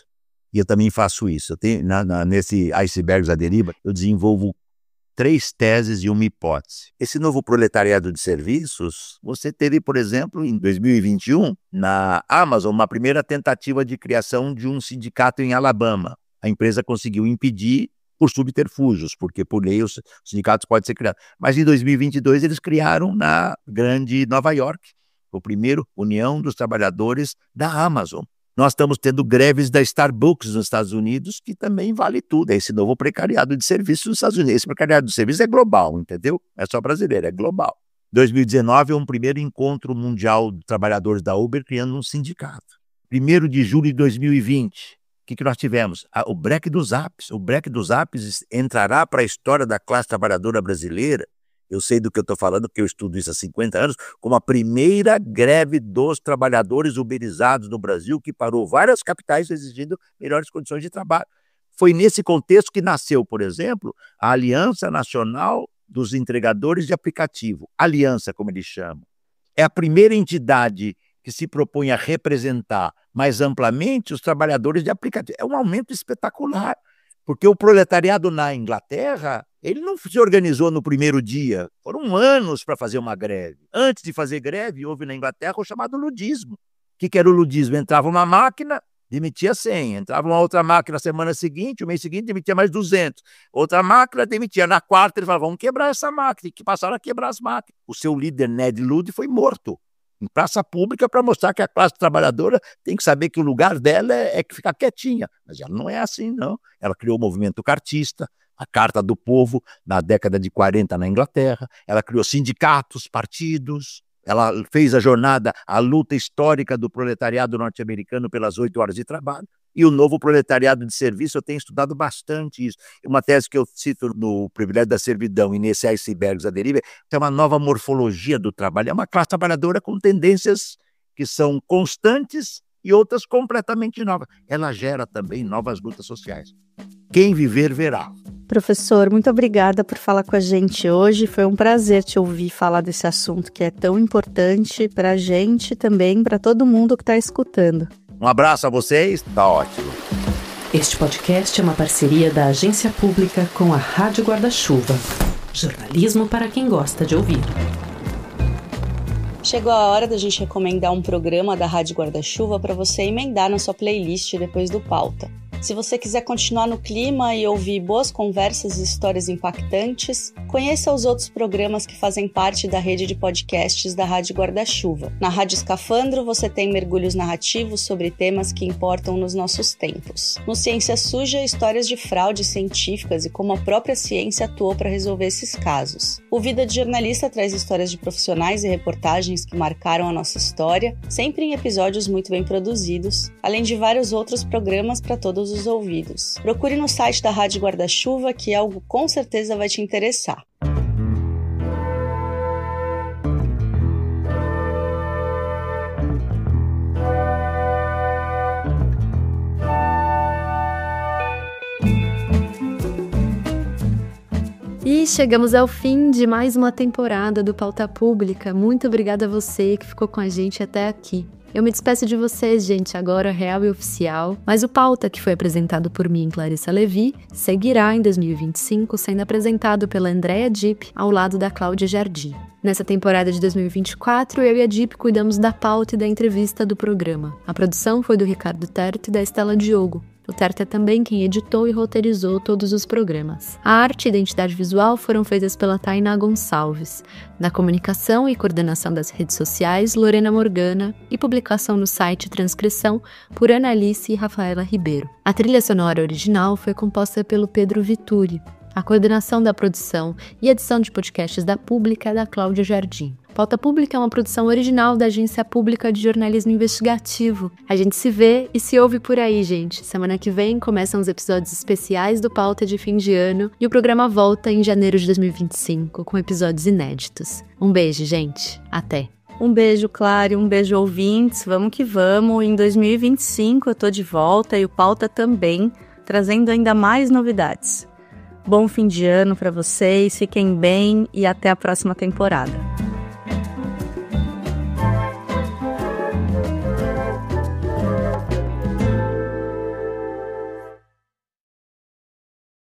E eu também faço isso. Eu tenho, nesse Icebergs, a Deriva, eu desenvolvo 3 teses e uma hipótese. Esse novo proletariado de serviços, você teve, por exemplo, em 2021, na Amazon, uma primeira tentativa de criação de um sindicato em Alabama. A empresa conseguiu impedir por subterfúgios, porque por lei os sindicatos podem ser criados. Mas em 2022 eles criaram na grande Nova York, o primeiro União dos Trabalhadores da Amazon. Nós estamos tendo greves da Starbucks nos Estados Unidos, que também vale tudo. É esse novo precariado de serviços nos Estados Unidos. Esse precariado de serviços é global, entendeu? Não é só brasileiro, é global. 2019 é um primeiro encontro mundial de trabalhadores da Uber criando um sindicato. 1º de julho de 2020, o que nós tivemos? O break dos apps. O break dos apps entrará para a história da classe trabalhadora brasileira. Eu sei do que eu estou falando, porque eu estudo isso há 50 anos, como a primeira greve dos trabalhadores uberizados no Brasil, que parou várias capitais exigindo melhores condições de trabalho. Foi nesse contexto que nasceu, por exemplo, a Aliança Nacional dos Entregadores de Aplicativo. Aliança, como eles chamam. É a primeira entidade que se propõe a representar mais amplamente os trabalhadores de aplicativo. É um aumento espetacular, porque o proletariado na Inglaterra, ele não se organizou no primeiro dia, foram anos para fazer uma greve. Antes de fazer greve, houve na Inglaterra o chamado ludismo. O que era o ludismo? Entrava uma máquina, demitia 100, entrava uma outra máquina na semana seguinte, o mês seguinte demitia mais 200, outra máquina demitia, na quarta ele falava, vamos quebrar essa máquina, e passaram a quebrar as máquinas. O seu líder, Ned Ludd, foi morto em praça pública para mostrar que a classe trabalhadora tem que saber que o lugar dela é ficar quietinha. Mas ela não é assim, não. Ela criou o movimento cartista, a Carta do Povo, na década de 40 na Inglaterra. Ela criou sindicatos, partidos. Ela fez a luta histórica do proletariado norte-americano pelas 8 horas de trabalho. E o novo proletariado de serviço, eu tenho estudado bastante isso. Uma tese que eu cito no Privilégio da Servidão e nesse Icebergs à Deriva, é uma nova morfologia do trabalho. É uma classe trabalhadora com tendências que são constantes e outras completamente novas. Ela gera também novas lutas sociais. Quem viver, verá. Professor, muito obrigada por falar com a gente hoje. Foi um prazer te ouvir falar desse assunto que é tão importante para a gente e também para todo mundo que está escutando. Um abraço a vocês, tá ótimo. Este podcast é uma parceria da Agência Pública com a Rádio Guarda-Chuva. Jornalismo para quem gosta de ouvir. Chegou a hora da gente recomendar um programa da Rádio Guarda-Chuva para você emendar na sua playlist depois do Pauta. Se você quiser continuar no clima e ouvir boas conversas e histórias impactantes, conheça os outros programas que fazem parte da rede de podcasts da Rádio Guarda-Chuva. Na Rádio Escafandro, você tem mergulhos narrativos sobre temas que importam nos nossos tempos. No Ciência Suja, histórias de fraudes científicas e como a própria ciência atuou para resolver esses casos. O Vida de Jornalista traz histórias de profissionais e reportagens que marcaram a nossa história, sempre em episódios muito bem produzidos, além de vários outros programas para todos os ouvidos. Procure no site da Rádio Guarda-Chuva que algo com certeza vai te interessar. E chegamos ao fim de mais uma temporada do Pauta Pública. Muito obrigada a você que ficou com a gente até aqui. Eu me despeço de vocês, gente, agora real e oficial, mas o Pauta, que foi apresentado por mim, Clarissa Levi, seguirá em 2025 sendo apresentado pela Andréa Dipp ao lado da Cláudia Jardim. Nessa temporada de 2024, eu e a Dipp cuidamos da pauta e da entrevista do programa. A produção foi do Ricardo Terto e da Estela Diogo. O Terto é também quem editou e roteirizou todos os programas. A arte e identidade visual foram feitas pela Tainá Gonçalves. Na comunicação e coordenação das redes sociais, Lorena Morgana, e publicação no site e transcrição por Ana Alice e Rafaela Ribeiro. A trilha sonora original foi composta pelo Pedro Vituri. A coordenação da produção e edição de podcasts da Pública é da Cláudia Jardim. Pauta Pública é uma produção original da Agência Pública de Jornalismo Investigativo. A gente se vê e se ouve por aí, gente. Semana que vem começam os episódios especiais do Pauta de fim de ano e o programa volta em janeiro de 2025 com episódios inéditos. Um beijo, gente. Até! Um beijo, Clary, um beijo, ouvintes. Vamos que vamos. Em 2025 eu tô de volta e o Pauta também, trazendo ainda mais novidades. Bom fim de ano para vocês, fiquem bem e até a próxima temporada.